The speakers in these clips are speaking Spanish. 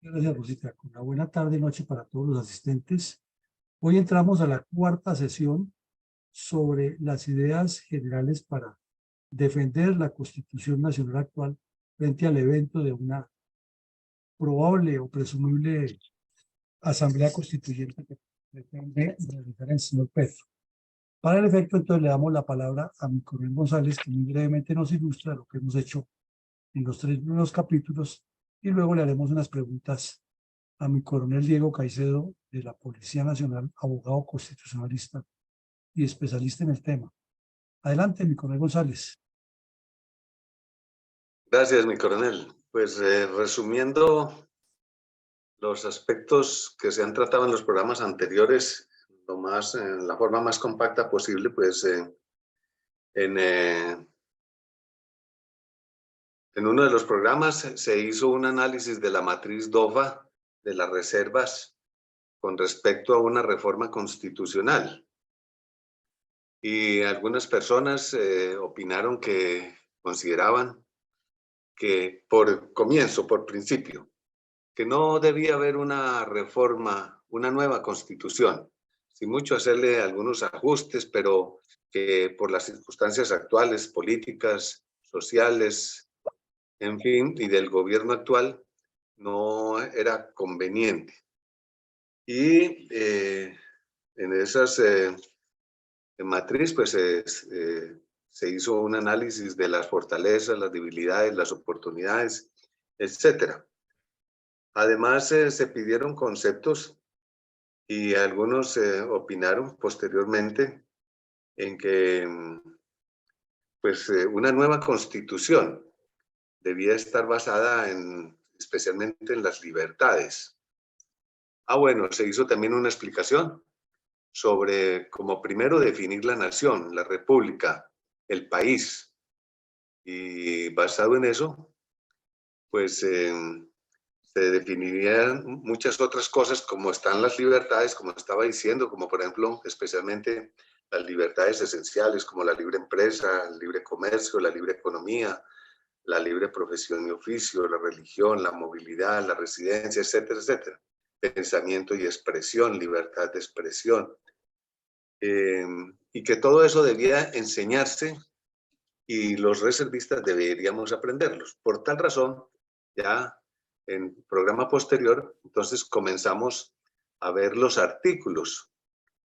Gracias, Rosita. Una buena tarde y noche para todos los asistentes. Hoy entramos a la cuarta sesión sobre las ideas generales para defender la Constitución Nacional actual frente al evento de una probable o presumible Asamblea Constituyente que pretende realizar el señor Petro. Para el efecto, entonces, le damos la palabra a mi coronel González, que muy brevemente nos ilustra lo que hemos hecho en los 3 primeros capítulos, y luego le haremos unas preguntas a mi coronel Diego Caicedo, de la Policía Nacional, abogado constitucionalista y especialista en el tema. Adelante, mi coronel González. Gracias, mi coronel. Pues resumiendo los aspectos que se han tratado en los programas anteriores, en la forma más compacta posible, pues en uno de los programas se hizo un análisis de la matriz DOFA de las reservas con respecto a una reforma constitucional. Y algunas personas consideraban que por principio, que no debía haber una reforma, una nueva constitución, sin mucho hacerle algunos ajustes, pero que por las circunstancias actuales, políticas, sociales, en fin, y del gobierno actual, no era conveniente. Y en esas matriz, pues se hizo un análisis de las fortalezas, las debilidades, las oportunidades, etcétera. Además, se pidieron conceptos y algunos opinaron posteriormente en que pues, una nueva constitución debía estar basada especialmente en las libertades. Bueno, se hizo también una explicación sobre cómo primero definir la nación, la república, el país. Y basado en eso, pues se definirían muchas otras cosas, como están las libertades, como estaba diciendo, como por ejemplo, especialmente las libertades esenciales, como la libre empresa, el libre comercio, la libre economía, la libre profesión y oficio, la religión, la movilidad, la residencia, etcétera, etcétera. Pensamiento y expresión, libertad de expresión. Y que todo eso debía enseñarse y los reservistas deberíamos aprenderlos. Por tal razón, ya en programa posterior, entonces comenzamos a ver los artículos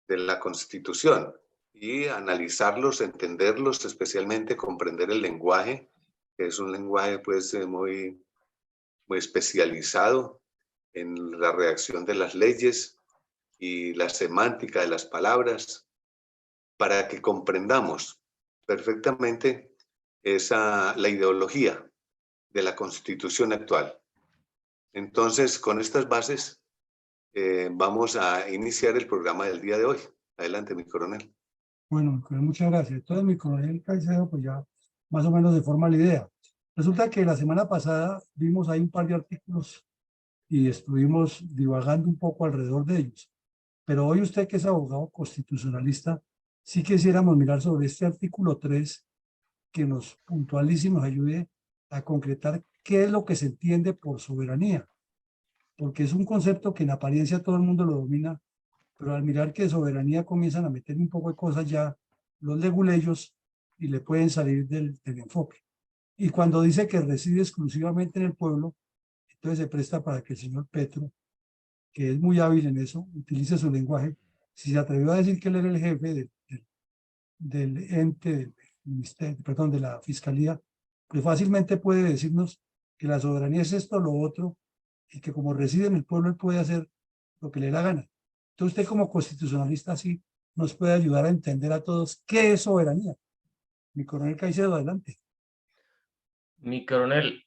de la Constitución y analizarlos, entenderlos, especialmente comprender el lenguaje, que es un lenguaje pues muy especializado en la redacción de las leyes y la semántica de las palabras, para que comprendamos perfectamente la ideología de la Constitución actual. Entonces, con estas bases, vamos a iniciar el programa del día de hoy. Adelante, mi coronel. Bueno, mi coronel, muchas gracias. Entonces, mi coronel Caicedo, pues ya más o menos se forma la idea. Resulta que la semana pasada vimos ahí un par de artículos y estuvimos divagando un poco alrededor de ellos. Pero hoy usted, que es abogado constitucionalista, sí quisiéramos mirar sobre este artículo 3 que nos puntualice y nos ayude a concretar qué es lo que se entiende por soberanía, porque es un concepto que en apariencia todo el mundo lo domina, pero al mirar que de soberanía comienzan a meter un poco de cosas ya los leguleyos y le pueden salir del enfoque. Y cuando dice que reside exclusivamente en el pueblo, entonces se presta para que el señor Petro, que es muy hábil en eso, utilice su lenguaje. Si se atrevió a decir que él era el jefe del ente, del ministerio, perdón, de la fiscalía, pues fácilmente puede decirnos que la soberanía es esto o lo otro, y que como reside en el pueblo, él puede hacer lo que le dé la gana. Entonces usted como constitucionalista sí nos puede ayudar a entender a todos qué es soberanía. Mi coronel Caicedo, adelante. Mi coronel,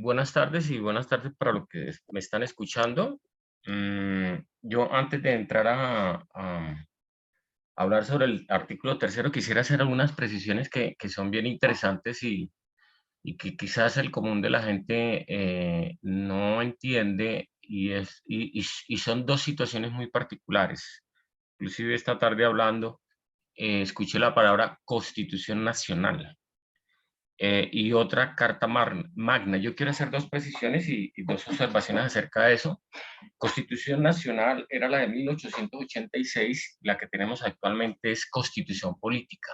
buenas tardes y buenas tardes para los que me están escuchando. Yo antes de entrar a hablar sobre el artículo 3, quisiera hacer algunas precisiones que son bien interesantes y que quizás el común de la gente no entiende, y son dos situaciones muy particulares. Inclusive esta tarde hablando, escuché la palabra Constitución Nacional. y otra Carta Magna. Yo quiero hacer dos precisiones y dos observaciones acerca de eso. Constitución Nacional era la de 1886, la que tenemos actualmente es Constitución Política.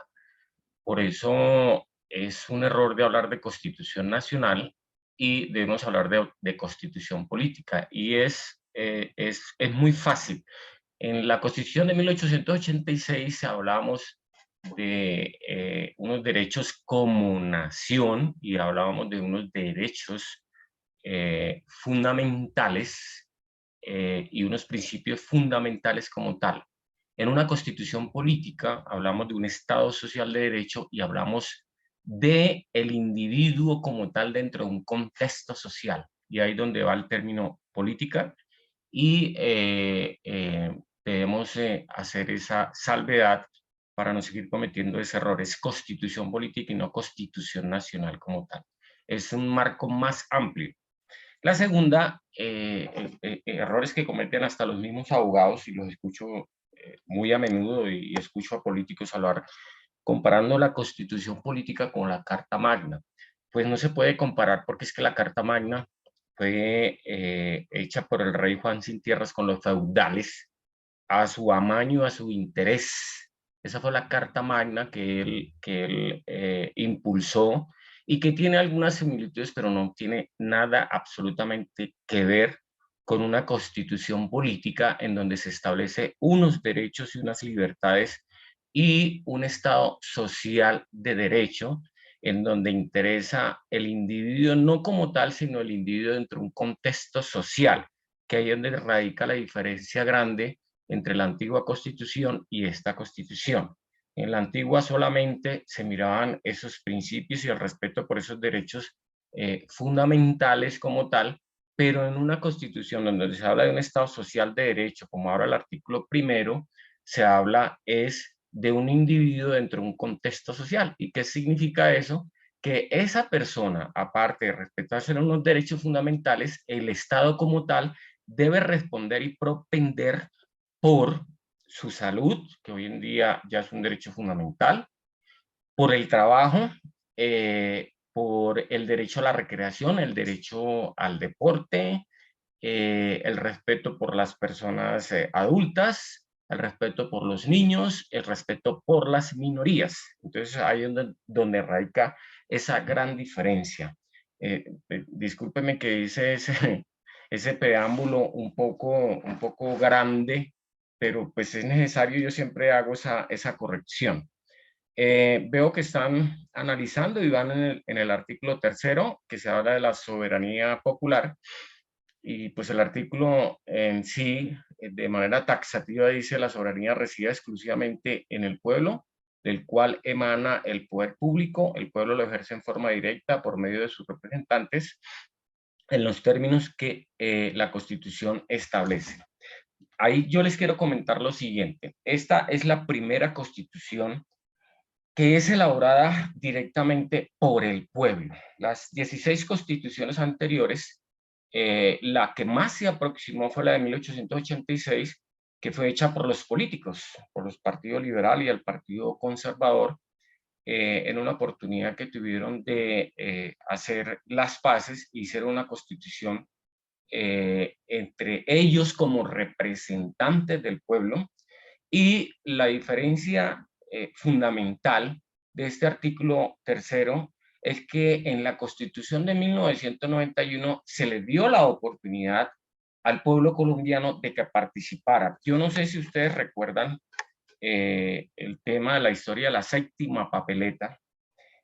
Por eso es un error de hablar de Constitución Nacional y debemos hablar de Constitución Política. Y es muy fácil. En la Constitución de 1886 hablábamos de unos derechos como nación y hablábamos de unos derechos fundamentales y unos principios fundamentales como tal. En una constitución política hablamos de un Estado social de derecho y hablamos de el individuo como tal dentro de un contexto social. Y ahí es donde va el término política y debemos hacer esa salvedad para no seguir cometiendo ese error. Es constitución política y no constitución nacional como tal. Es un marco más amplio. La segunda, errores que cometen hasta los mismos abogados, y los escucho muy a menudo y escucho a políticos hablar, comparando la Constitución política con la Carta Magna. Pues no se puede comparar porque es que la Carta Magna fue hecha por el rey Juan Sin Tierras con los feudales a su amaño, a su interés. Esa fue la Carta Magna que él impulsó y que tiene algunas similitudes, pero no tiene nada absolutamente que ver con una constitución política en donde se establece unos derechos y unas libertades y un Estado social de derecho en donde interesa el individuo no como tal, sino el individuo dentro de un contexto social, que ahí es donde radica la diferencia grande entre la antigua Constitución y esta Constitución. En la antigua solamente se miraban esos principios y el respeto por esos derechos fundamentales como tal, pero en una Constitución donde se habla de un Estado social de derecho, como ahora el artículo 1, se habla es de un individuo dentro de un contexto social. ¿Y qué significa eso? Que esa persona, aparte de respetarse unos derechos fundamentales, el Estado como tal debe responder y propender por su salud, que hoy en día ya es un derecho fundamental, por el trabajo, por el derecho a la recreación, el derecho al deporte, el respeto por las personas adultas, el respeto por los niños, el respeto por las minorías. Entonces ahí es donde radica esa gran diferencia. Discúlpeme que hice ese preámbulo un poco grande, pero pues es necesario, yo siempre hago esa corrección. Veo que están analizando y van en el artículo 3, que se habla de la soberanía popular, y pues el artículo en sí, de manera taxativa, dice: la soberanía reside exclusivamente en el pueblo, del cual emana el poder público. El pueblo lo ejerce en forma directa por medio de sus representantes, en los términos que la Constitución establece. Ahí yo les quiero comentar lo siguiente. Esta es la primera Constitución que es elaborada directamente por el pueblo. Las 16 constituciones anteriores, la que más se aproximó fue la de 1886, que fue hecha por los políticos, por los partidos liberal y el partido conservador, en una oportunidad que tuvieron de hacer las paces y hacer una constitución entre ellos como representantes del pueblo. Y la diferencia fundamental de este artículo 3 es que en la Constitución de 1991 se le dio la oportunidad al pueblo colombiano de que participara. Yo no sé si ustedes recuerdan el tema de la historia de la séptima papeleta,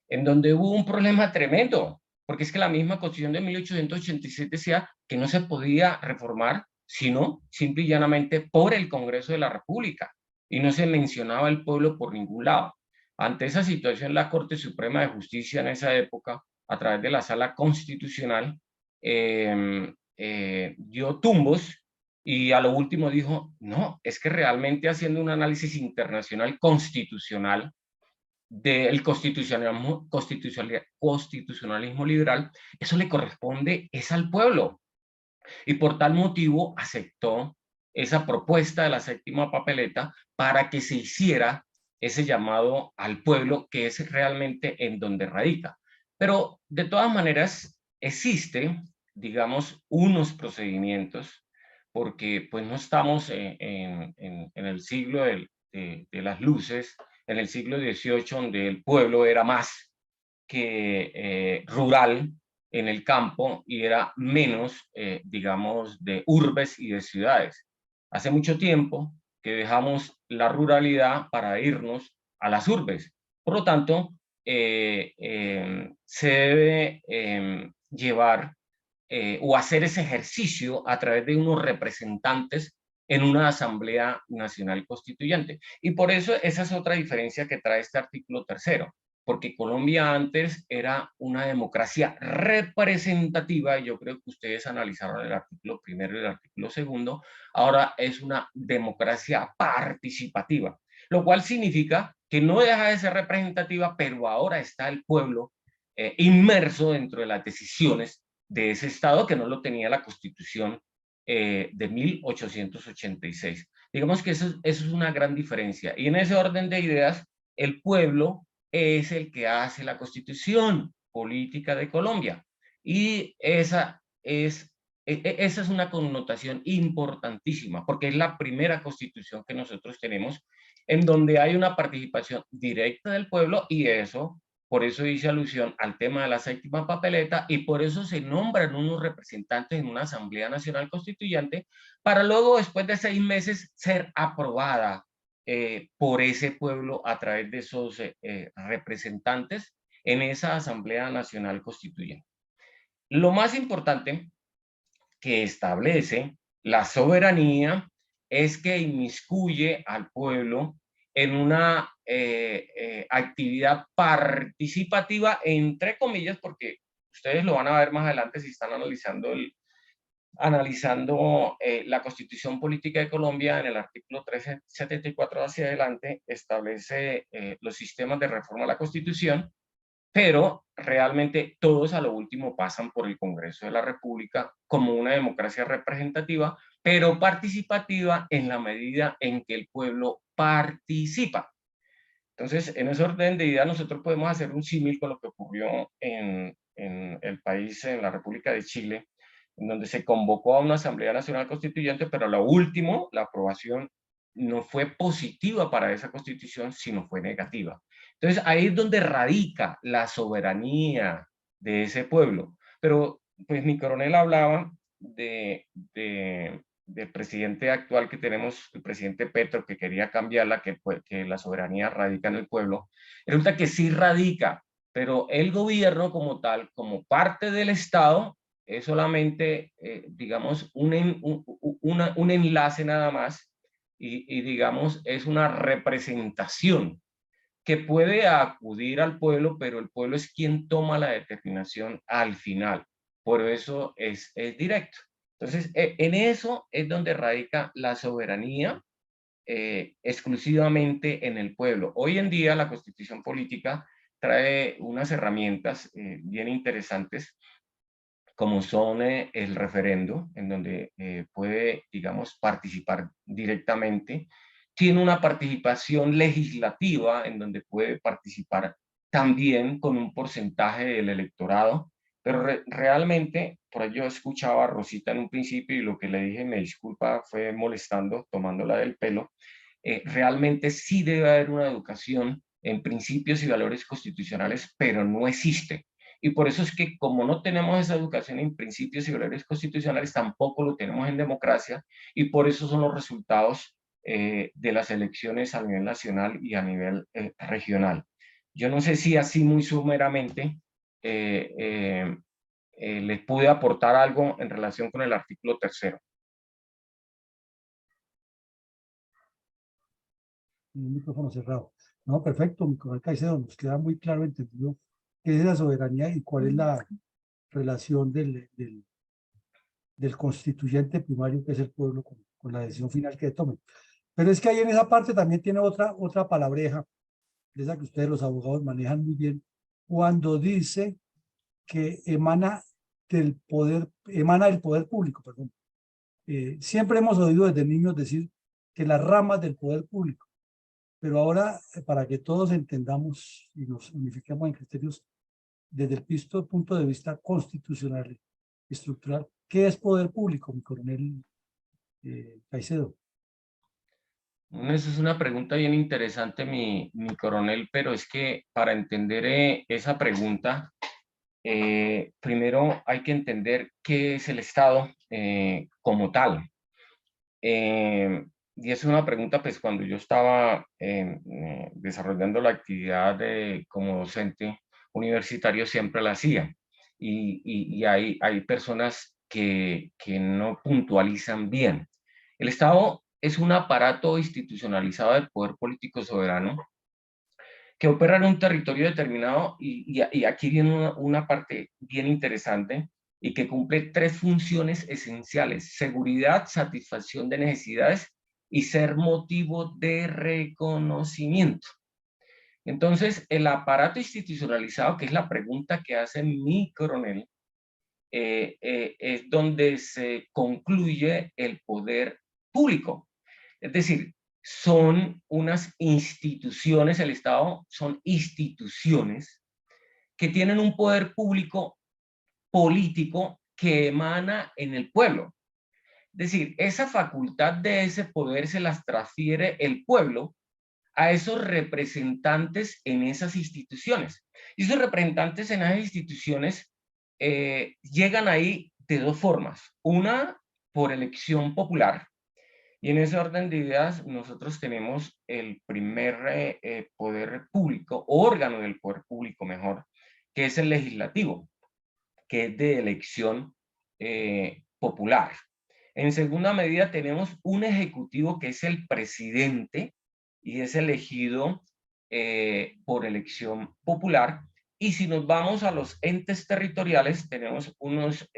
en donde hubo un problema tremendo, porque es que la misma Constitución de 1887 decía que no se podía reformar, sino simple y llanamente por el Congreso de la República, y no se mencionaba el pueblo por ningún lado. Ante esa situación, la Corte Suprema de Justicia en esa época, a través de la Sala Constitucional, dio tumbos y a lo último dijo: no, es que realmente haciendo un análisis internacional constitucional del constitucionalismo liberal, eso le corresponde es al pueblo. Y por tal motivo aceptó esa propuesta de la séptima papeleta para que se hiciera ese llamado al pueblo, que es realmente en donde radica. Pero de todas maneras existe, digamos, unos procedimientos, porque pues no estamos en el siglo de las luces, en el siglo XVIII, donde el pueblo era más que rural en el campo y era menos, digamos, de urbes y de ciudades. Hace mucho tiempo que dejamos la ruralidad para irnos a las urbes. Por lo tanto, se debe llevar o hacer ese ejercicio a través de unos representantes en una Asamblea Nacional Constituyente. Y por eso esa es otra diferencia que trae este artículo tercero, porque Colombia antes era una democracia representativa, y yo creo que ustedes analizaron el artículo primero y el artículo segundo, ahora es una democracia participativa, lo cual significa que no deja de ser representativa, pero ahora está el pueblo inmerso dentro de las decisiones de ese Estado que no lo tenía la Constitución de 1886. Digamos que eso es una gran diferencia. Y en ese orden de ideas, el pueblo es el que hace la Constitución política de Colombia. Y esa es una connotación importantísima, porque es la primera Constitución que nosotros tenemos en donde hay una participación directa del pueblo, y eso, por eso hice alusión al tema de la séptima papeleta, y por eso se nombran unos representantes en una Asamblea Nacional Constituyente para luego, después de 6 meses, ser aprobada por ese pueblo a través de esos representantes en esa Asamblea Nacional Constituyente. Lo más importante que establece la soberanía es que inmiscuye al pueblo en una actividad participativa, entre comillas, porque ustedes lo van a ver más adelante si están analizando la Constitución Política de Colombia. En el artículo 374 hacia adelante establece los sistemas de reforma a la Constitución, pero realmente todos a lo último pasan por el Congreso de la República como una democracia representativa, pero participativa en la medida en que el pueblo participa. Entonces, en ese orden de ideas, nosotros podemos hacer un símil con lo que ocurrió en el país, en la República de Chile, en donde se convocó a una Asamblea Nacional Constituyente, pero a lo último, la aprobación no fue positiva para esa constitución, sino fue negativa. Entonces, ahí es donde radica la soberanía de ese pueblo. Pero, pues, mi coronel hablaba del presidente actual que tenemos, el presidente Petro, que quería cambiarla, que la soberanía radica en el pueblo. Resulta que sí radica, pero el gobierno como tal, como parte del Estado, es solamente, digamos, un enlace nada más, y digamos, es una representación que puede acudir al pueblo, pero el pueblo es quien toma la determinación al final. Por eso es directo. Entonces, en eso es donde radica la soberanía exclusivamente en el pueblo. Hoy en día la Constitución Política trae unas herramientas bien interesantes, como son el referendo, en donde puede, digamos, participar directamente. Tiene una participación legislativa, en donde puede participar también con un porcentaje del electorado, pero realmente, por ello escuchaba a Rosita en un principio, y lo que le dije, me disculpa, fue molestando, tomándola del pelo. Realmente sí debe haber una educación en principios y valores constitucionales, pero no existe. Y por eso es que, como no tenemos esa educación en principios y valores constitucionales, tampoco lo tenemos en democracia, y por eso son los resultados de las elecciones a nivel nacional y a nivel regional. Yo no sé si así muy sumeramente les pude aportar algo en relación con el artículo tercero. Un micrófono cerrado. No, perfecto, mi coronel Caicedo, nos queda muy claro entendido qué es la soberanía y cuál es la relación del constituyente primario, que es el pueblo, con la decisión final que tome. Pero es que ahí en esa parte también tiene otra palabreja, de esa que ustedes los abogados manejan muy bien, cuando dice que emana del poder público, perdón. Siempre hemos oído desde niños decir que las ramas del poder público, pero ahora, para que todos entendamos y nos unifiquemos en criterios, desde el punto de vista constitucional, estructural, ¿qué es poder público, mi coronel Caicedo? Bueno, esa es una pregunta bien interesante, mi coronel, pero es que para entender esa pregunta, primero hay que entender qué es el Estado como tal. Y es una pregunta, pues cuando yo estaba desarrollando la actividad como docente universitario, siempre la hacía. Y hay personas que no puntualizan bien. El Estado es un aparato institucionalizado del poder político soberano que opera en un territorio determinado y aquí viene una parte bien interesante y que cumple tres funciones esenciales: seguridad, satisfacción de necesidades y ser motivo de reconocimiento. Entonces, el aparato institucionalizado, que es la pregunta que hace mi coronel, es donde se concluye el poder público. Es decir, son unas instituciones, el Estado son instituciones que tienen un poder público político que emana en el pueblo. Es decir, esa facultad de ese poder se las transfiere el pueblo a esos representantes en esas instituciones. Y esos representantes en esas instituciones llegan ahí de dos formas. Una, por elección popular. Y en ese orden de ideas, nosotros tenemos el primer poder público, órgano del poder público mejor, que es el legislativo, que es de elección popular. En segunda medida, tenemos un ejecutivo que es el presidente y es elegido por elección popular. Y si nos vamos a los entes territoriales, tenemos unos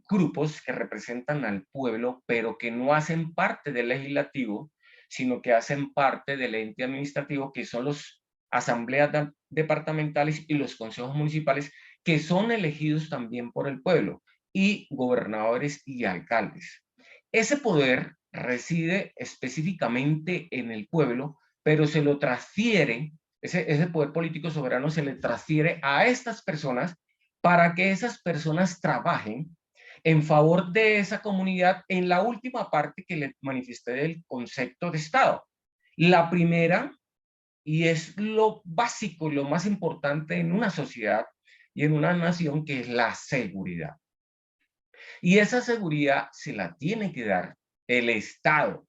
grupos que representan al pueblo, pero que no hacen parte del legislativo, sino que hacen parte del ente administrativo, que son los asambleas departamentales y los consejos municipales, que son elegidos también por el pueblo, y gobernadores y alcaldes. Ese poder reside específicamente en el pueblo, pero se lo transfiere, ese poder político soberano se le transfiere a estas personas para que esas personas trabajen en favor de esa comunidad en la última parte que le manifesté del concepto de Estado. La primera, y es lo básico y lo más importante en una sociedad y en una nación, que es la seguridad. Y esa seguridad se la tiene que dar el Estado.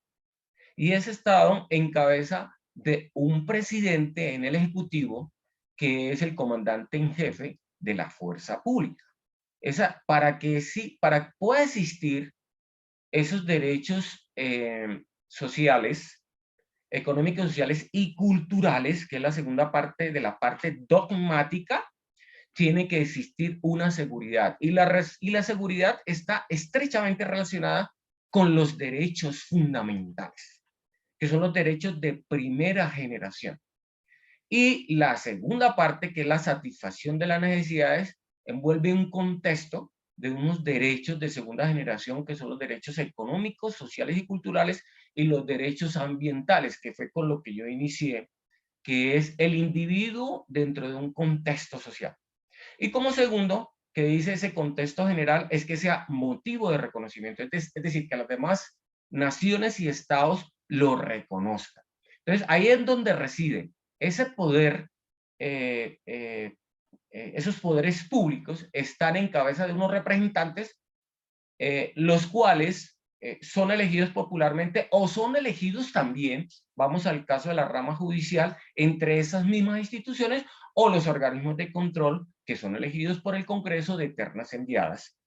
Y ese Estado en cabeza de un presidente en el Ejecutivo, que es el comandante en jefe de la fuerza pública. Para que pueda existir esos derechos sociales, económicos, sociales y culturales, que es la segunda parte de la parte dogmática, tiene que existir una seguridad. Y la seguridad está estrechamente relacionada con los derechos fundamentales, que son los derechos de primera generación. Y la segunda parte, que es la satisfacción de las necesidades, envuelve un contexto de unos derechos de segunda generación, que son los derechos económicos, sociales y culturales, y los derechos ambientales, que fue con lo que yo inicié, que es el individuo dentro de un contexto social. Y como segundo, que dice ese contexto general, es que sea motivo de reconocimiento, es decir, que las demás naciones y estados lo reconozcan. Entonces, ahí es donde reside ese poder, esos poderes públicos están en cabeza de unos representantes, los cuales son elegidos popularmente o son elegidos también, vamos al caso de la rama judicial, entre esas mismas instituciones, o los organismos de control que son elegidos por el Congreso de ternas enviadas,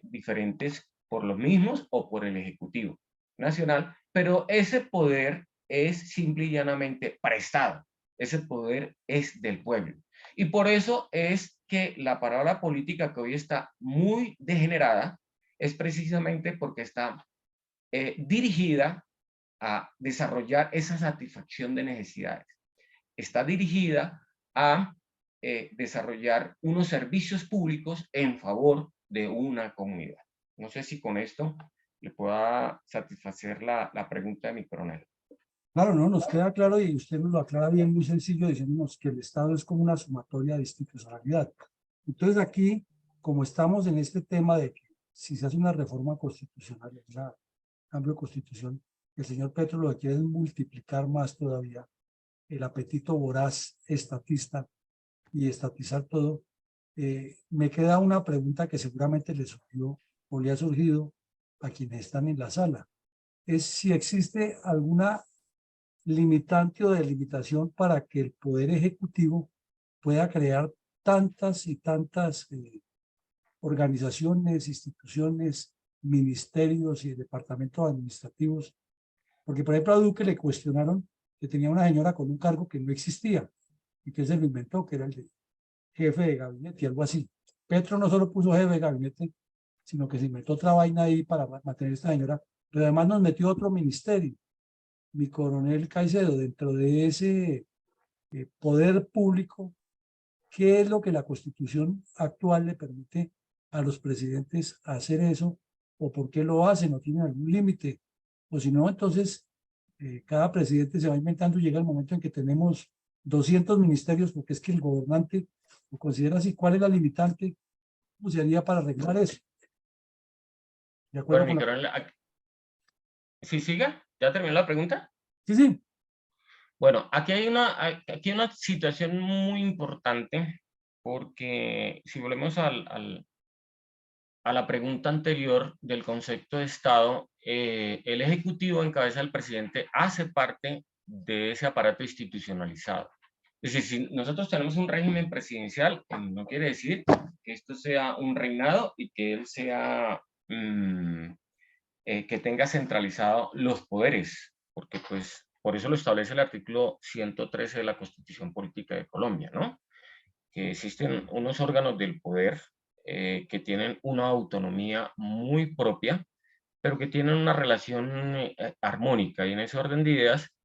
diferentes por los mismos o por el Ejecutivo Nacional, pero ese poder es simple y llanamente prestado. Ese poder es del pueblo. Y por eso es que la palabra política, que hoy está muy degenerada, es precisamente porque está dirigida a desarrollar esa satisfacción de necesidades. Está dirigida a desarrollar unos servicios públicos en favor de una comunidad. No sé si con esto le pueda satisfacer la pregunta de mi coronel. Claro, no, nos queda claro y usted nos lo aclara bien, muy sencillo, diciéndonos que el Estado es como una sumatoria de institucionalidad. Entonces aquí, como estamos en este tema de que si se hace una reforma constitucional, un cambio de constitución, el señor Petro lo que quiere es multiplicar más todavía el apetito voraz estatista y estatizar todo. Me queda una pregunta que seguramente le surgió o le ha surgido a quienes están en la sala. Es si existe alguna limitante o delimitación para que el Poder Ejecutivo pueda crear tantas y tantas organizaciones, instituciones, ministerios y departamentos administrativos. Porque, por ejemplo, a Duque le cuestionaron que tenía una señora con un cargo que no existía y que se lo inventó, que era el de jefe de gabinete y algo así. Petro no solo puso jefe de gabinete, sino que se inventó otra vaina ahí para mantener a esta señora, pero además nos metió otro ministerio. Mi coronel Caicedo, dentro de ese poder público, ¿qué es lo que la Constitución actual le permite a los presidentes hacer eso? ¿O por qué lo hacen? ¿No tienen algún límite? O si no, entonces cada presidente se va inventando y llega el momento en que tenemos 200 ministerios, porque es que el gobernante lo considera así. ¿Cuál es la limitante? ¿Cómo se haría para arreglar eso? ¿De acuerdo Bueno, con mi la... coronel, ¿sí siga? ¿Ya terminó la pregunta? Sí, sí. Bueno, aquí hay una situación muy importante, porque si volvemos a la pregunta anterior del concepto de Estado, el Ejecutivo en cabeza del presidente hace parte de ese aparato institucionalizado. Es decir, si nosotros tenemos un régimen presidencial, no quiere decir que esto sea un reinado y que él sea, que tenga centralizado los poderes, porque pues por eso lo establece el artículo 113 de la Constitución Política de Colombia, ¿no? Que existen unos órganos del poder que tienen una autonomía muy propia, pero que tienen una relación armónica. Y en ese orden de ideas,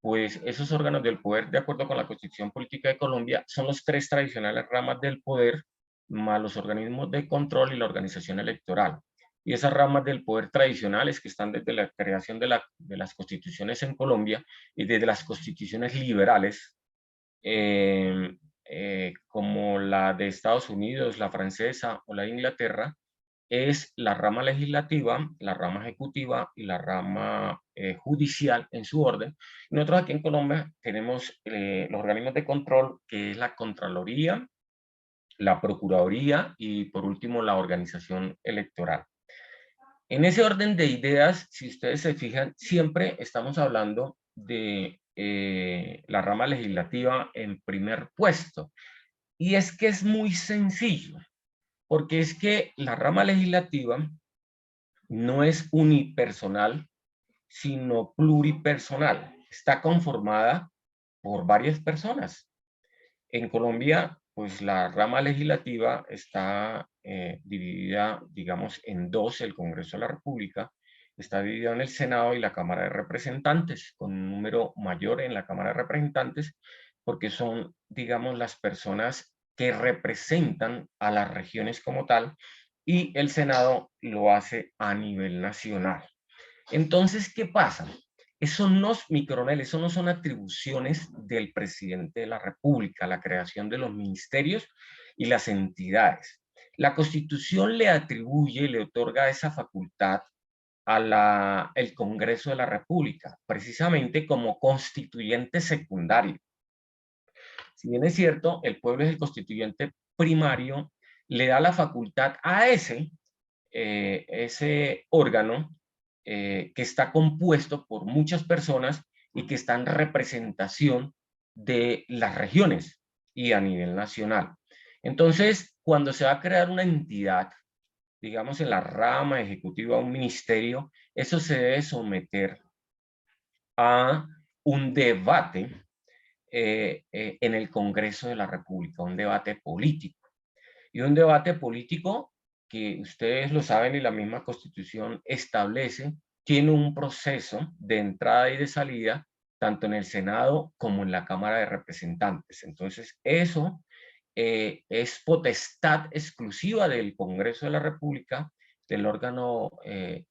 pues esos órganos del poder, de acuerdo con la Constitución Política de Colombia, son los tres tradicionales ramas del poder, más los organismos de control y la organización electoral. Y esas ramas del poder tradicionales que están desde la creación de las constituciones en Colombia y desde las constituciones liberales, como la de Estados Unidos, la francesa o la de Inglaterra, es la rama legislativa, la rama ejecutiva y la rama judicial en su orden. Nosotros aquí en Colombia tenemos los organismos de control, que es la Contraloría, la Procuraduría y por último la organización electoral. En ese orden de ideas, si ustedes se fijan, siempre estamos hablando de la rama legislativa en primer puesto. Y es que es muy sencillo, porque es que la rama legislativa no es unipersonal, sino pluripersonal. Está conformada por varias personas. En Colombia, pues la rama legislativa está dividida, digamos, en dos: el Congreso de la República está dividido en el Senado y la Cámara de Representantes, con un número mayor en la Cámara de Representantes, porque son, digamos, las personas que representan a las regiones como tal, y el Senado lo hace a nivel nacional. Entonces, ¿qué pasa? Eso no, mi coronel, eso no son atribuciones del presidente de la República, la creación de los ministerios y las entidades. La Constitución le atribuye, le otorga esa facultad el Congreso de la República, precisamente como constituyente secundario. Si bien es cierto, el pueblo es el constituyente primario, le da la facultad a ese órgano que está compuesto por muchas personas y que está en representación de las regiones y a nivel nacional. Entonces, cuando se va a crear una entidad, digamos en la rama ejecutiva, un ministerio, eso se debe someter a un debate en el Congreso de la República, un debate político. Y un debate político que ustedes lo saben y la misma Constitución establece, tiene un proceso de entrada y de salida, tanto en el Senado como en la Cámara de Representantes. Entonces, eso es potestad exclusiva del Congreso de la República del órgano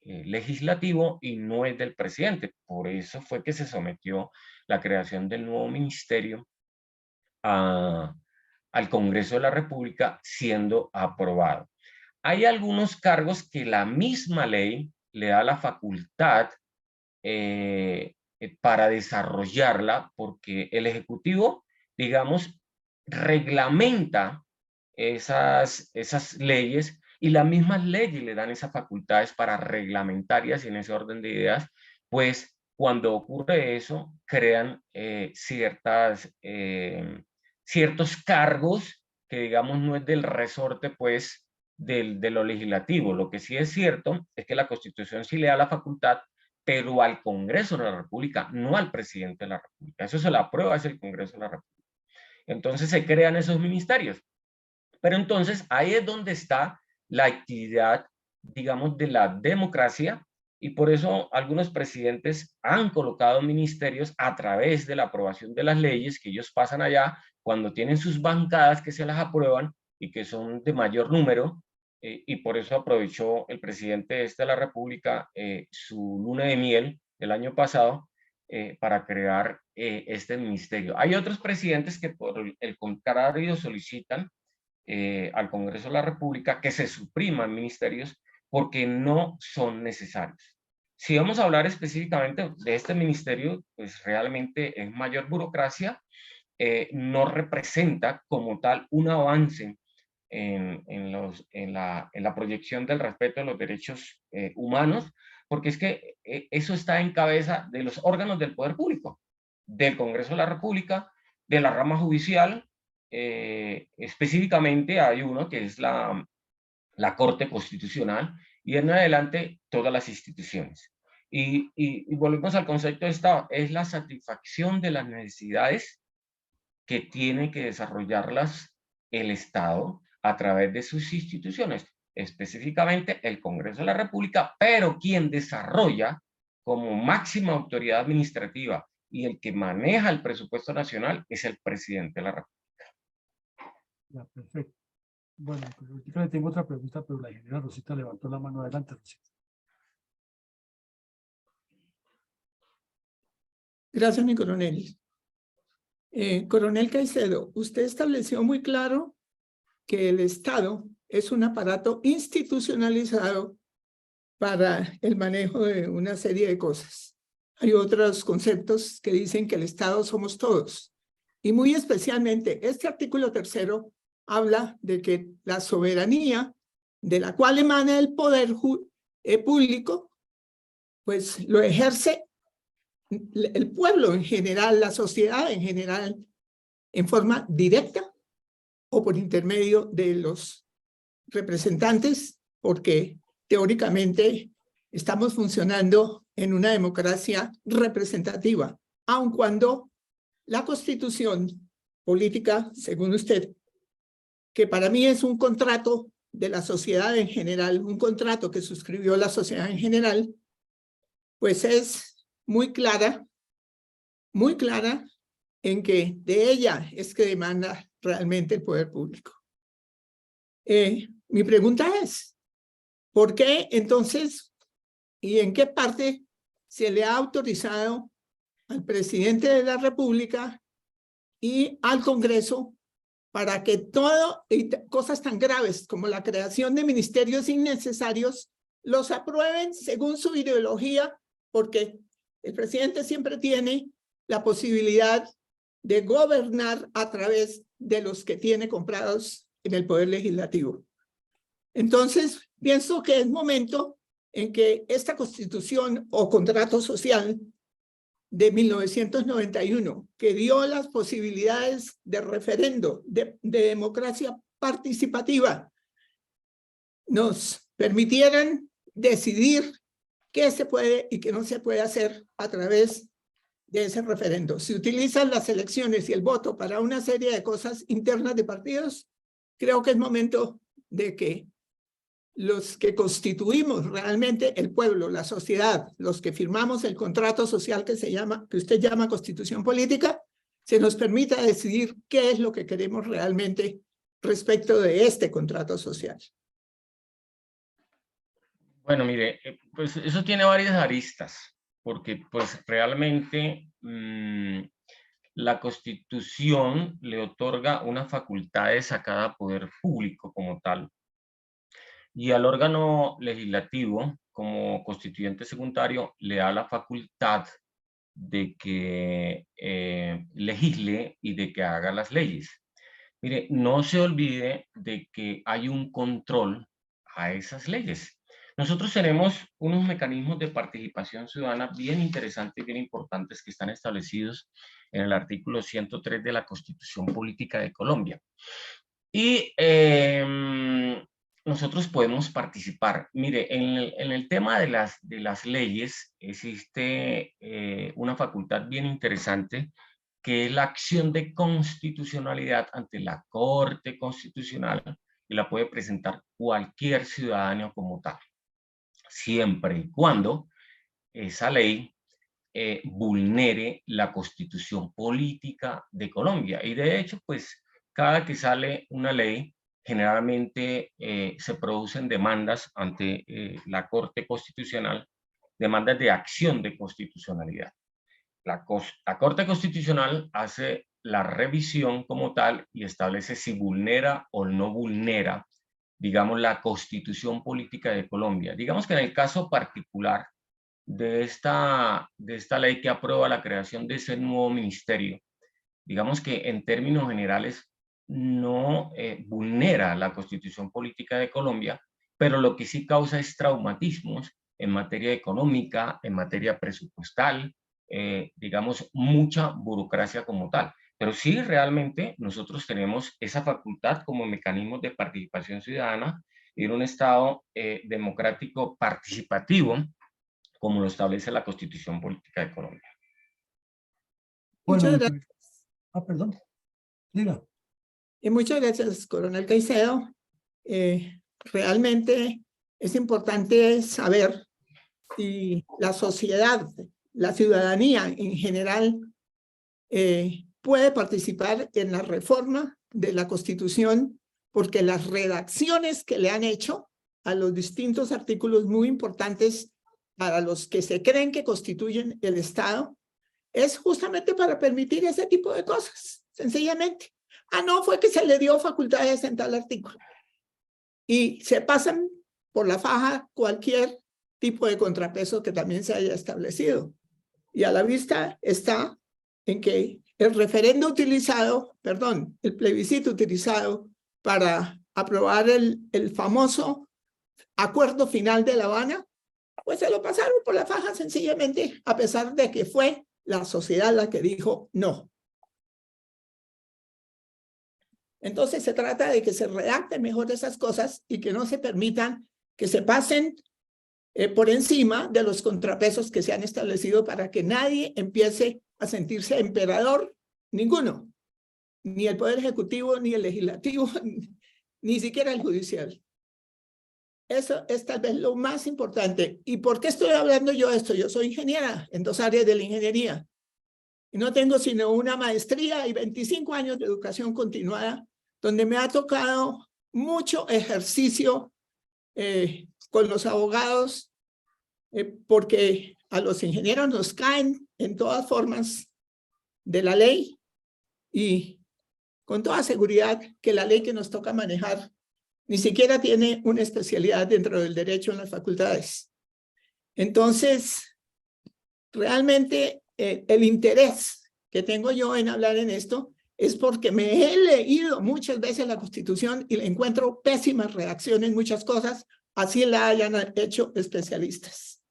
legislativo y no es del presidente. Por eso fue que se sometió la creación del nuevo ministerio al Congreso de la República, siendo aprobado. Hay algunos cargos que la misma ley le da la facultad para desarrollarla, porque el Ejecutivo, digamos, reglamenta esas leyes, y las mismas leyes le dan esas facultades para reglamentar, y así en ese orden de ideas, pues cuando ocurre eso, crean ciertos cargos que, digamos, no es del resorte, pues, de lo legislativo. Lo que sí es cierto es que la Constitución sí le da la facultad, pero al Congreso de la República, no al presidente de la República. Eso se lo aprueba, es el Congreso de la República. Entonces se crean esos ministerios. Pero entonces ahí es donde está la actividad, digamos, de la democracia, y por eso algunos presidentes han colocado ministerios a través de la aprobación de las leyes que ellos pasan allá, cuando tienen sus bancadas que se las aprueban y que son de mayor número, y por eso aprovechó el presidente de la República su luna de miel el año pasado para crear este ministerio. Hay otros presidentes que por el contrario solicitan al Congreso de la República que se supriman ministerios porque no son necesarios. Si vamos a hablar específicamente de este ministerio, pues realmente es mayor burocracia, no representa como tal un avance en la proyección del respeto de los derechos humanos, porque es que eso está en cabeza de los órganos del poder público, del Congreso de la República, de la rama judicial. Específicamente hay uno que es la Corte Constitucional, y en adelante todas las instituciones. Y volvemos al concepto es la satisfacción de las necesidades que tiene que desarrollarlas el Estado a través de sus instituciones, específicamente el Congreso de la República, pero quien desarrolla como máxima autoridad administrativa y el que maneja el presupuesto nacional es el presidente de la República. Ya, perfecto. Bueno, pues ahorita le tengo otra pregunta, pero la ingeniera Rosita levantó la mano. Adelante, Rosita. Gracias, mi coronel. Coronel Caicedo, usted estableció muy claro que el Estado es un aparato institucionalizado para el manejo de una serie de cosas. Hay otros conceptos que dicen que el Estado somos todos. Y muy especialmente, este artículo 3º habla de que la soberanía de la cual emana el poder público, pues lo ejerce el pueblo en general, la sociedad en general, en forma directa o por intermedio de los representantes, porque teóricamente estamos funcionando en una democracia representativa, aun cuando la Constitución política, según usted, que para mí es un contrato de la sociedad en general, un contrato que suscribió la sociedad en general, pues es muy clara en que de ella es que demanda realmente el poder público. Mi pregunta es, ¿por qué entonces y en qué parte se le ha autorizado al presidente de la República y al Congreso para que todo, y cosas tan graves como la creación de ministerios innecesarios, los aprueben según su ideología? Porque el presidente siempre tiene la posibilidad de gobernar a través de los que tiene comprados en el Poder Legislativo. Entonces, pienso que es momento en que esta Constitución o contrato social de 1991, que dio las posibilidades de referendo, de democracia participativa, nos permitieran decidir qué se puede y qué no se puede hacer a través de ese referendo. Si utilizan las elecciones y el voto para una serie de cosas internas de partidos, creo que es momento de que los que constituimos realmente el pueblo, la sociedad, los que firmamos el contrato social que usted llama Constitución Política, se nos permita decidir qué es lo que queremos realmente respecto de este contrato social. Bueno, mire, pues eso tiene varias aristas, porque pues realmente la Constitución le otorga unas facultades a cada poder público como tal, y al órgano legislativo, como constituyente secundario, le da la facultad de que legisle y de que haga las leyes. Mire, no se olvide de que hay un control a esas leyes. Nosotros tenemos unos mecanismos de participación ciudadana bien interesantes, bien importantes, que están establecidos en el artículo 103 de la Constitución Política de Colombia. Y nosotros podemos participar. Mire, en el tema de las leyes existe una facultad bien interesante, que es la acción de constitucionalidad ante la Corte Constitucional, y la puede presentar cualquier ciudadano como tal, siempre y cuando esa ley vulnere la Constitución Política de Colombia. Y de hecho, pues, cada que sale una ley, generalmente se producen demandas ante la Corte Constitucional, demandas de acción de constitucionalidad. La Corte Constitucional hace la revisión como tal y establece si vulnera o no vulnera, digamos, la Constitución Política de Colombia. Digamos que en el caso particular de esta ley que aprueba la creación de ese nuevo ministerio, digamos que en términos generales no vulnera la Constitución Política de Colombia, pero lo que sí causa es traumatismos en materia económica, en materia presupuestal, digamos, mucha burocracia como tal. Pero sí, realmente nosotros tenemos esa facultad como mecanismo de participación ciudadana en un Estado democrático participativo, como lo establece la Constitución Política de Colombia. Bueno, Muchas gracias. perdón, diga. Y muchas gracias, coronel Caicedo. Realmente es importante saber si la sociedad, la ciudadanía en general, puede participar en la reforma de la Constitución, porque las redacciones que le han hecho a los distintos artículos muy importantes para los que se creen que constituyen el Estado, es justamente para permitir ese tipo de cosas, sencillamente. Ah, no, fue que se le dio facultades en tal artículo. Y se pasan por la faja cualquier tipo de contrapeso que también se haya establecido. Y a la vista está en que el referendo utilizado, perdón, el plebiscito utilizado para aprobar el famoso acuerdo final de La Habana, pues se lo pasaron por la faja sencillamente, a pesar de que fue la sociedad la que dijo no. Entonces se trata de que se redacten mejor esas cosas y que no se permitan que se pasen por encima de los contrapesos que se han establecido para que nadie empiece a sentirse emperador, ninguno, ni el Poder Ejecutivo, ni el Legislativo, ni siquiera el Judicial. Eso es tal vez lo más importante. ¿Y por qué estoy hablando yo esto? Yo soy ingeniera en 2 áreas de la ingeniería. Y no tengo sino una maestría y 25 años de educación continuada, donde me ha tocado mucho ejercicio con los abogados, porque a los ingenieros nos caen en todas formas de la ley y con toda seguridad que la ley que nos toca manejar ni siquiera tiene una especialidad dentro del derecho en las facultades. Entonces, realmente el interés que tengo yo en hablar en esto es porque me he leído muchas veces la Constitución y le encuentro pésimas redacciones en muchas cosas, así la hayan hecho especialistas.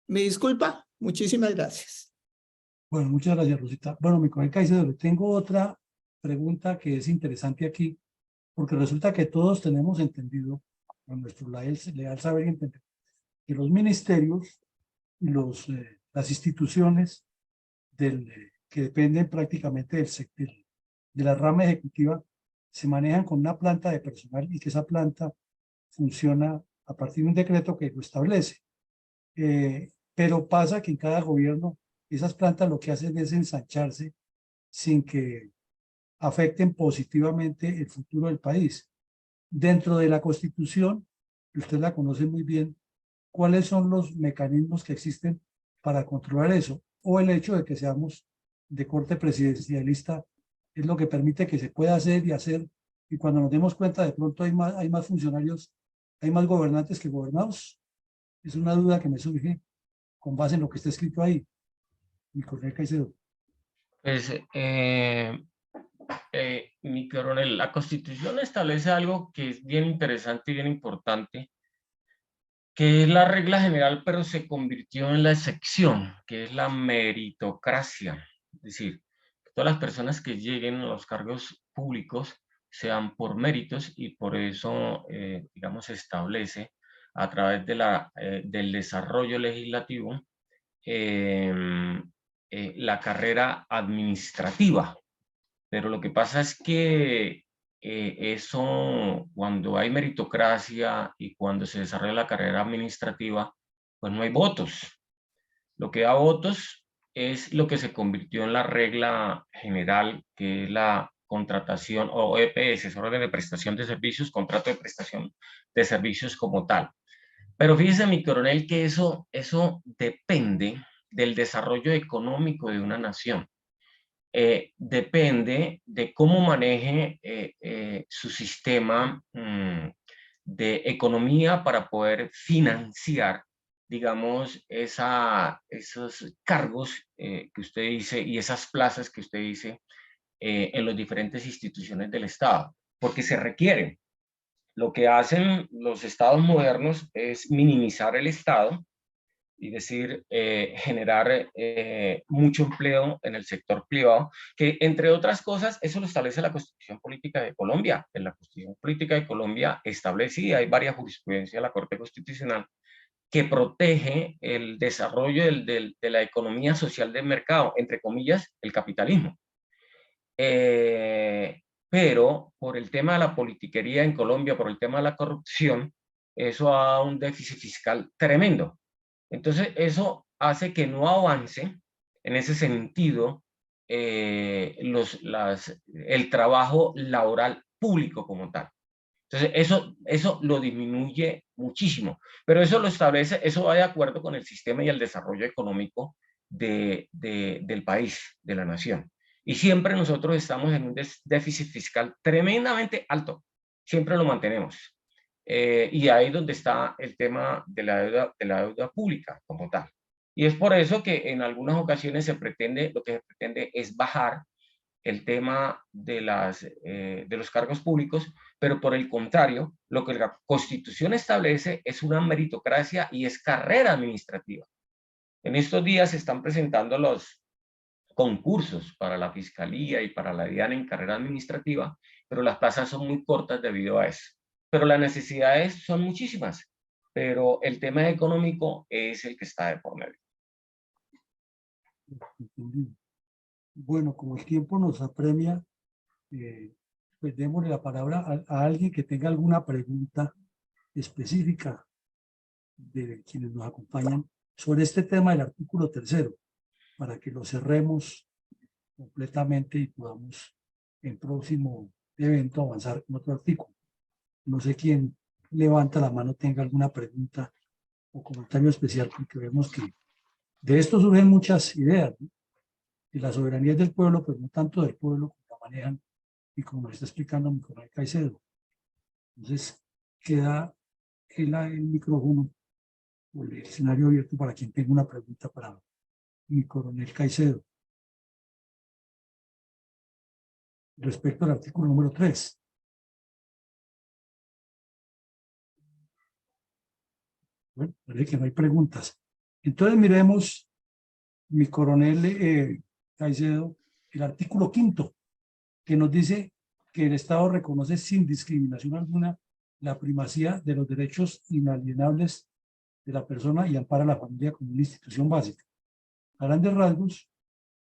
Me disculpa, muchísimas gracias. Bueno, muchas gracias, Rosita. Bueno, mi colega Caicedo, le tengo otra pregunta que es interesante aquí, porque resulta que todos tenemos entendido, con nuestro leal saber y entender, que los ministerios y las instituciones que dependen prácticamente de la rama ejecutiva se manejan con una planta de personal y que esa planta funciona a partir de un decreto que lo establece. Pero pasa que en cada gobierno esas plantas lo que hacen es ensancharse sin que afecten positivamente el futuro del país. Dentro de la Constitución, y usted la conoce muy bien, ¿cuáles son los mecanismos que existen para controlar eso? O el hecho de que seamos de corte presidencialista es lo que permite que se pueda hacer y hacer, y cuando nos demos cuenta de pronto hay más funcionarios, hay más gobernantes que gobernados. Es una duda que me surge con base en lo que está escrito ahí. Mi coronel Caicedo. Pues, mi coronel, la Constitución establece algo que es bien interesante y bien importante, que es la regla general, pero se convirtió en la excepción, que es la meritocracia. Es decir, que todas las personas que lleguen a los cargos públicos sean por méritos, y por eso, digamos, se establece a través de del desarrollo legislativo la carrera administrativa. Pero lo que pasa es que eso, cuando hay meritocracia y cuando se desarrolla la carrera administrativa, pues no hay votos. Lo que da votos es lo que se convirtió en la regla general, que es la contratación, o EPS, orden de prestación de servicios, contrato de prestación de servicios como tal. Pero fíjese, mi coronel, que eso depende del desarrollo económico de una nación. Depende de cómo maneje su sistema de economía para poder financiar, digamos, esos cargos que usted dice y esas plazas que usted dice en las diferentes instituciones del Estado, porque se requieren. Lo que hacen los estados modernos es minimizar el Estado y decir, generar mucho empleo en el sector privado, que entre otras cosas, eso lo establece la Constitución Política de Colombia. En la Constitución Política de Colombia establece, y hay varias jurisprudencias de la Corte Constitucional, que protege el desarrollo de la economía social del mercado, entre comillas, el capitalismo. Pero por el tema de la politiquería en Colombia, por el tema de la corrupción, eso ha dado un déficit fiscal tremendo. Entonces, eso hace que no avance en ese sentido el trabajo laboral público como tal. Entonces, eso lo disminuye muchísimo, pero eso lo establece, eso va de acuerdo con el sistema y el desarrollo económico del país, de la nación. Y siempre nosotros estamos en un déficit fiscal tremendamente alto, siempre lo mantenemos. Y ahí es donde está el tema de la deuda pública como tal. Y es por eso que en algunas ocasiones lo que se pretende es bajar el tema de los cargos públicos, pero por el contrario, lo que la Constitución establece es una meritocracia y es carrera administrativa. En estos días se están presentando los concursos para la Fiscalía y para la DIAN en carrera administrativa, pero las plazas son muy cortas debido a eso. Pero las necesidades son muchísimas, pero el tema económico es el que está de por medio. Bueno, como el tiempo nos apremia, pues démosle la palabra a alguien que tenga alguna pregunta específica de quienes nos acompañan sobre este tema del artículo 3º, para que lo cerremos completamente y podamos en próximo evento avanzar con otro artículo. No sé quién levanta la mano, tenga alguna pregunta o comentario especial, porque vemos que de esto surgen muchas ideas, ¿no? Y la soberanía es del pueblo, pero no tanto del pueblo como la manejan y como nos está explicando mi coronel Caicedo. Entonces, queda el micrófono o el escenario abierto para quien tenga una pregunta para mi coronel Caicedo. Respecto al artículo número 3. Bueno, parece que no hay preguntas. Entonces miremos, mi coronel Caicedo, el artículo 5º, que nos dice que el Estado reconoce sin discriminación alguna la primacía de los derechos inalienables de la persona y ampara a la familia como una institución básica. A grandes rasgos,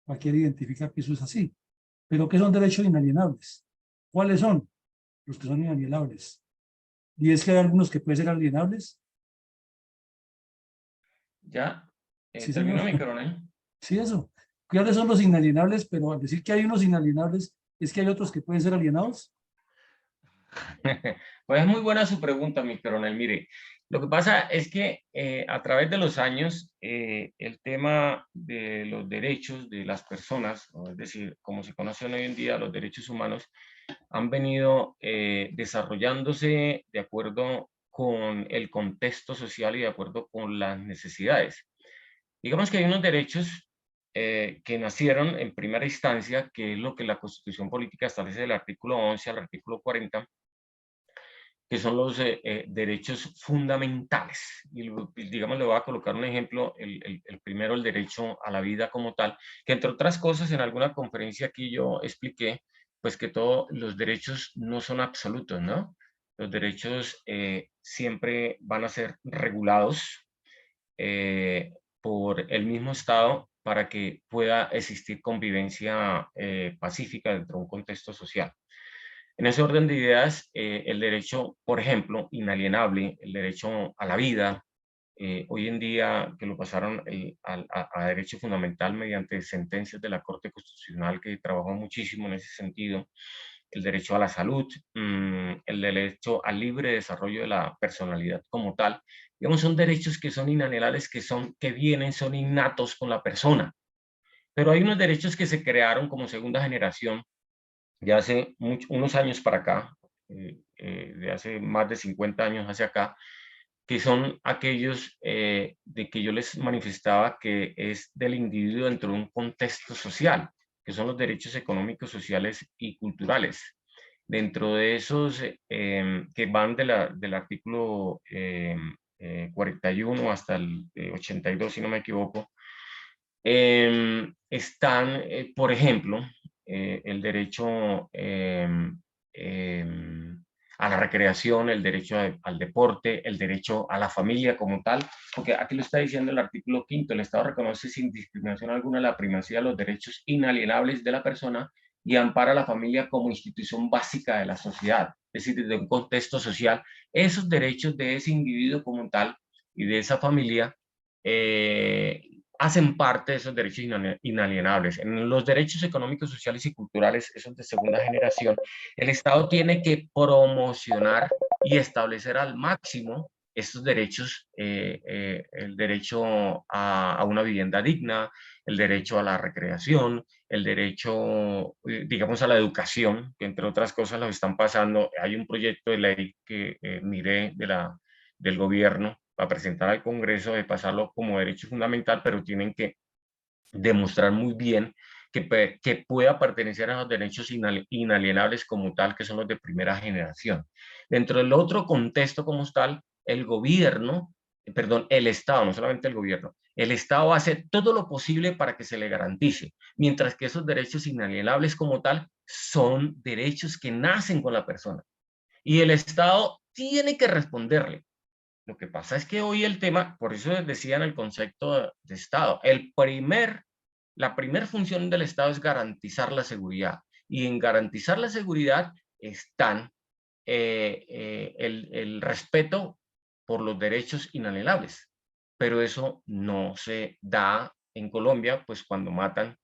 cualquiera identifica que eso es así. Pero ¿qué son derechos inalienables? ¿Cuáles son los que son inalienables? Y es que hay algunos que pueden ser alienables. ¿Ya? Sí, ¿Terminó, señor. mi coronel? Sí, eso. ¿Cuáles son los inalienables? Pero al decir que hay unos inalienables, ¿es que hay otros que pueden ser alienados? Pues es muy buena su pregunta, mi coronel. Mire, lo que pasa es que a través de los años, el tema de los derechos de las personas, o es decir, como se conocen hoy en día los derechos humanos, han venido desarrollándose de acuerdo con el contexto social y de acuerdo con las necesidades. Digamos que hay unos derechos que nacieron en primera instancia, que es lo que la Constitución Política establece del artículo 11 al artículo 40, que son los derechos fundamentales. Y digamos, le voy a colocar un ejemplo, el primero, el derecho a la vida como tal, que entre otras cosas en alguna conferencia aquí yo expliqué, pues que todos los derechos no son absolutos, ¿no? Los derechos siempre van a ser regulados por el mismo Estado para que pueda existir convivencia pacífica dentro de un contexto social. En ese orden de ideas, el derecho, por ejemplo, inalienable, el derecho a la vida, hoy en día que lo pasaron a derecho fundamental mediante sentencias de la Corte Constitucional que trabajó muchísimo en ese sentido, el derecho a la salud, el derecho al libre desarrollo de la personalidad como tal, digamos, son derechos que son inalienables, son innatos con la persona. Pero hay unos derechos que se crearon como segunda generación ya hace unos años para acá, de hace más de 50 años hacia acá, que son aquellos de que yo les manifestaba que es del individuo dentro de un contexto social, que son los derechos económicos, sociales y culturales. Dentro de esos que van del artículo 41 hasta el 82, si no me equivoco, están, por ejemplo, el derecho a la recreación, el derecho al deporte, el derecho a la familia como tal, porque aquí lo está diciendo el artículo 5º, el Estado reconoce sin discriminación alguna la primacía de los derechos inalienables de la persona y ampara a la familia como institución básica de la sociedad, es decir, desde un contexto social, esos derechos de ese individuo como tal y de esa familia hacen parte de esos derechos inalienables. En los derechos económicos, sociales y culturales, esos de segunda generación, el Estado tiene que promocionar y establecer al máximo estos derechos, el derecho a una vivienda digna, el derecho a la recreación, el derecho, digamos, a la educación, que entre otras cosas lo están pasando. Hay un proyecto de ley que miré del gobierno para presentar al Congreso de pasarlo como derecho fundamental, pero tienen que demostrar muy bien que pueda pertenecer a los derechos inalienables como tal, que son los de primera generación. Dentro del otro contexto como tal, el gobierno, perdón, el Estado, no solamente el gobierno, el Estado hace todo lo posible para que se le garantice, mientras que esos derechos inalienables como tal son derechos que nacen con la persona. Y el Estado tiene que responderle. Lo que pasa es que hoy el tema, por eso decían el concepto de Estado, la primera función del Estado es garantizar la seguridad. Y en garantizar la seguridad están el respeto por los derechos inalienables. Pero eso no se da en Colombia, pues cuando matan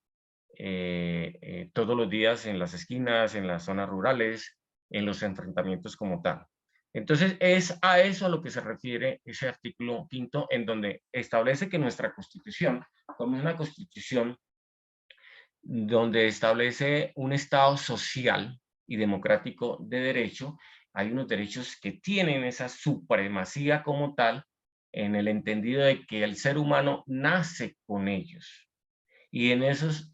todos los días en las esquinas, en las zonas rurales, en los enfrentamientos como tal. Entonces, es a eso a lo que se refiere ese artículo 5º, en donde establece que nuestra Constitución, como es una Constitución donde establece un Estado social y democrático de derecho, hay unos derechos que tienen esa supremacía como tal, en el entendido de que el ser humano nace con ellos. Y en esos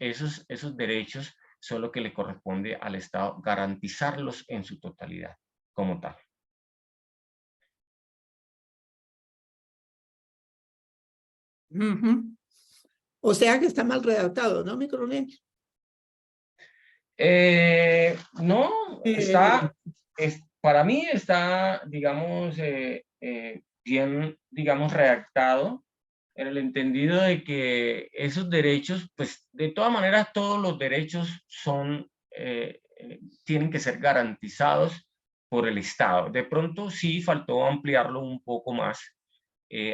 derechos son lo que le corresponde al Estado garantizarlos en su totalidad, como tal. O sea que está mal redactado, ¿no, mi coronel? No, para mí está, digamos, bien, digamos, redactado en el entendido de que esos derechos, pues, de todas maneras, todos los derechos tienen que ser garantizados por el Estado. De pronto sí faltó ampliarlo un poco más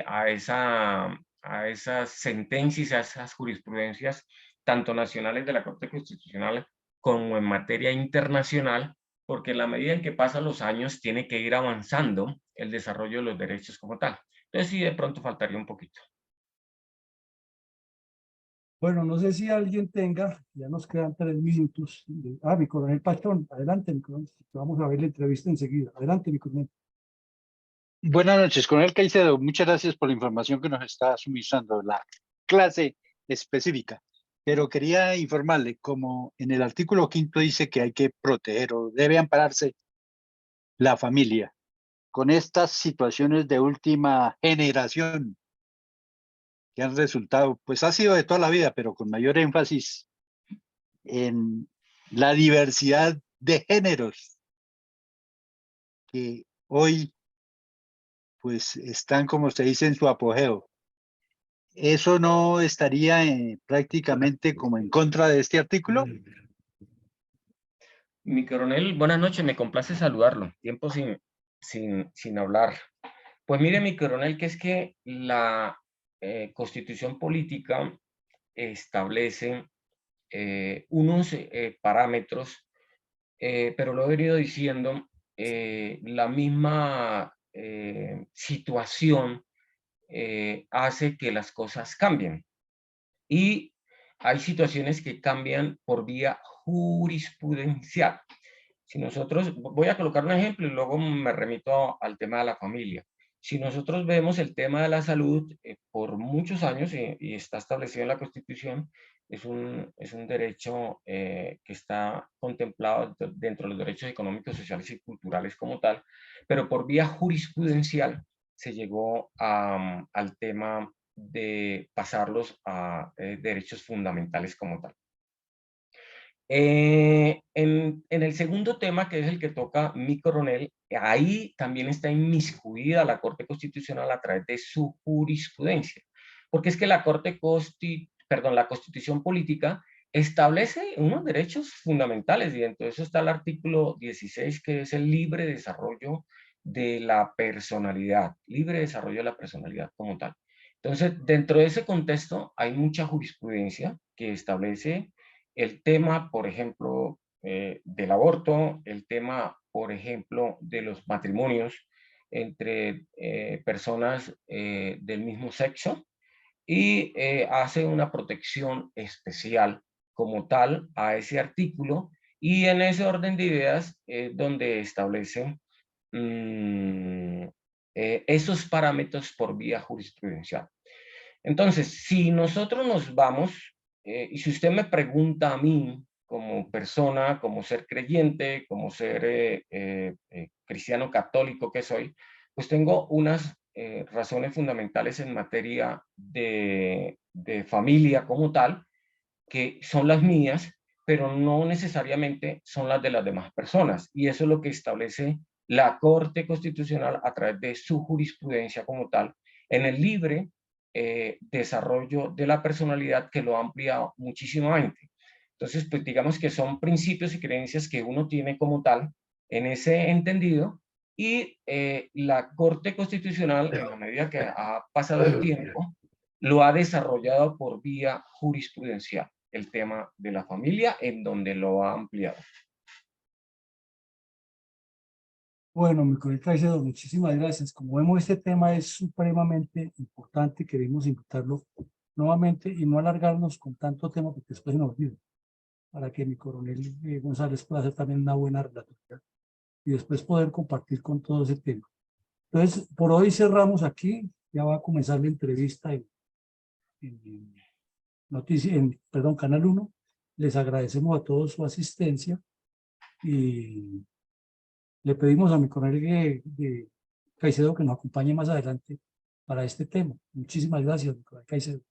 a esas sentencias, a esas jurisprudencias, tanto nacionales de la Corte Constitucional como en materia internacional, porque en la medida en que pasan los años tiene que ir avanzando el desarrollo de los derechos como tal. Entonces sí, de pronto faltaría un poquito. Bueno, no sé si alguien tenga, ya nos quedan 3 minutos. Mi coronel Patrón, adelante, mi coronel. Vamos a ver la entrevista enseguida. Adelante, mi coronel. Buenas noches, coronel Caicedo. Muchas gracias por la información que nos está suministrando, la clase específica. Pero quería informarle, como en el artículo 5 dice que hay que proteger o debe ampararse la familia, con estas situaciones de última generación que han resultado, pues ha sido de toda la vida, pero con mayor énfasis en la diversidad de géneros que hoy pues están, como usted dice, en su apogeo. ¿Eso no estaría prácticamente como en contra de este artículo? Mi coronel, buenas noches, me complace saludarlo. Tiempo sin hablar. Pues mire, mi coronel, que es que la Constitución Política establece unos parámetros, pero lo he venido diciendo, la misma situación hace que las cosas cambien. Y hay situaciones que cambian por vía jurisprudencial. Si nosotros, voy a colocar un ejemplo y luego me remito al tema de la familia. Si nosotros vemos el tema de la salud por muchos años y está establecido en la Constitución, es un derecho que está contemplado dentro de los derechos económicos, sociales y culturales como tal, pero por vía jurisprudencial se llegó al tema de pasarlos a derechos fundamentales como tal. En el segundo tema, que es el que toca mi coronel, ahí también está inmiscuida la Corte Constitucional a través de su jurisprudencia, porque es que la la Constitución Política establece unos derechos fundamentales y dentro de eso está el artículo 16, que es el libre desarrollo de la personalidad, libre desarrollo de la personalidad como tal. Entonces, dentro de ese contexto hay mucha jurisprudencia que establece el tema, por ejemplo, del aborto, el tema, por ejemplo, de los matrimonios entre personas del mismo sexo y hace una protección especial como tal a ese artículo y en ese orden de ideas donde establece esos parámetros por vía jurisprudencial. Entonces, si nosotros nos vamos, y si usted me pregunta a mí como persona, como ser creyente, como ser cristiano católico que soy, pues tengo unas razones fundamentales en materia de familia como tal, que son las mías, pero no necesariamente son las de las demás personas. Y eso es lo que establece la Corte Constitucional a través de su jurisprudencia como tal, en el libre desarrollo de la personalidad, que lo ha ampliado muchísimamente. Entonces, pues digamos que son principios y creencias que uno tiene como tal en ese entendido, y la Corte Constitucional, en la medida que ha pasado el tiempo, lo ha desarrollado por vía jurisprudencial, el tema de la familia, en donde lo ha ampliado. Bueno, mi coronel Caicedo, muchísimas gracias. Como vemos, este tema es supremamente importante. Queremos invitarlo nuevamente y no alargarnos con tanto tema porque después se nos olvida, para que mi coronel González pueda hacer también una buena relatoría y después poder compartir con todo ese tema. Entonces, por hoy cerramos aquí. Ya va a comenzar la entrevista en Canal 1. Les agradecemos a todos su asistencia y le pedimos a mi coronel Caicedo que nos acompañe más adelante para este tema. Muchísimas gracias, mi coronel Caicedo.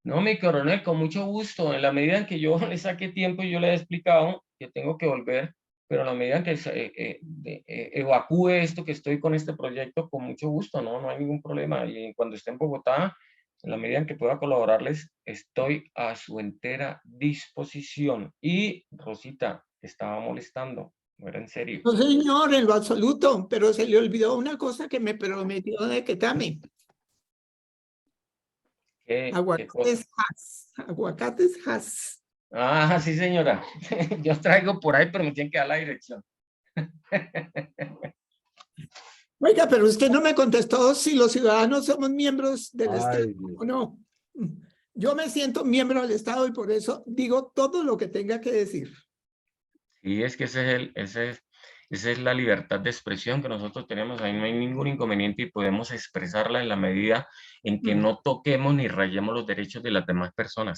No, mi coronel, con mucho gusto. En la medida en que yo le saque tiempo, yo le he explicado que tengo que volver, pero en la medida en que evacúe esto, que estoy con este proyecto, con mucho gusto, no hay ningún problema. Y cuando esté en Bogotá, en la medida en que pueda colaborarles, estoy a su entera disposición. Y Rosita, estaba molestando, no era en serio. No, señor, en lo absoluto, pero se le olvidó una cosa que me prometió de que tame. ¿Qué cosa? Aguacates Hass. Aguacates Hass. Ah, sí, señora. Yo traigo por ahí, pero me tienen que dar la dirección. Oiga, pero usted no me contestó si los ciudadanos somos miembros del Estado Ay, Dios. o no. Yo me siento miembro del Estado y por eso digo todo lo que tenga que decir. Y es que esa es la libertad de expresión que nosotros tenemos. Ahí no hay ningún inconveniente y podemos expresarla en la medida en que no toquemos ni rayemos los derechos de las demás personas.